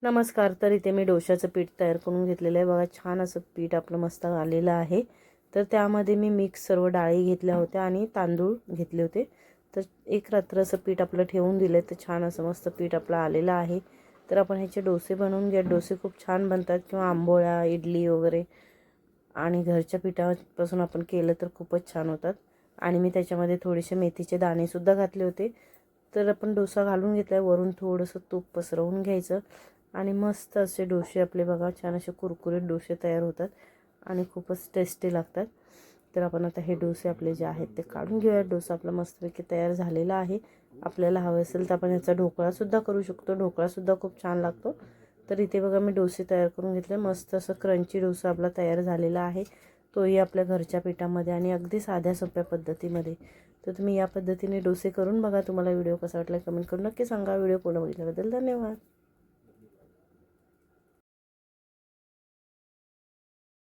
नमस्कार. तर इथे मी डोशाचं पीठ तयार करून घेतलेलं आहे. बघा छान असं पीठ आपलं मस्त आलेलं आहे. तर त्यामध्ये मी मिक्स सर्व डाळी घेतल्या होत्या आणि तांदूळ घेतले होते. तर एक रात्र असं पीठ आपलं ठेवून दिलं तर छान असं मस्त पीठ आपलं आलेलं आहे. तर आपण ह्याचे डोसे बनवून घ्या. डोसे खूप छान बनतात किंवा आंबोळ्या, इडली वगैरे आणि घरच्या पिठापासून आपण केलं तर खूपच छान होतात. आणि मी त्याच्यामध्ये थोडेसे मेथीचे दाणेसुद्धा घातले होते. तर आपण डोसा घालून घेतला आहे. वरून थोडंसं तूप पसरवून घ्यायचं आणि मस्त असे डोसे आपले बघा छान असे कुरकुरीत डोसे तयार होतात आणि खूपच टेस्टी लागतात. तर आपण आता हे डोसे आपले जे आहेत ते काढून घेऊया. डोसा आपला मस्तपैकी तयार झालेला आहे. आपल्याला हवं असेल तर आपण याचा ढोकळासुद्धा करू शकतो. ढोकळासुद्धा खूप छान लागतो. तर इथे बघा मी डोसे तयार करून घेतले. मस्त असं क्रंची डोसा आपला तयार झालेला आहे. तोही आपल्या घरच्या पिठामध्ये आणि अगदी साध्या सोप्या पद्धतीमध्ये. तर तुम्ही या पद्धतीने डोसे करून बघा. तुम्हाला व्हिडिओ कसा वाटला कमेंट करून नक्की सांगा. व्हिडिओ पूर्ण बघितल्याबद्दल धन्यवाद.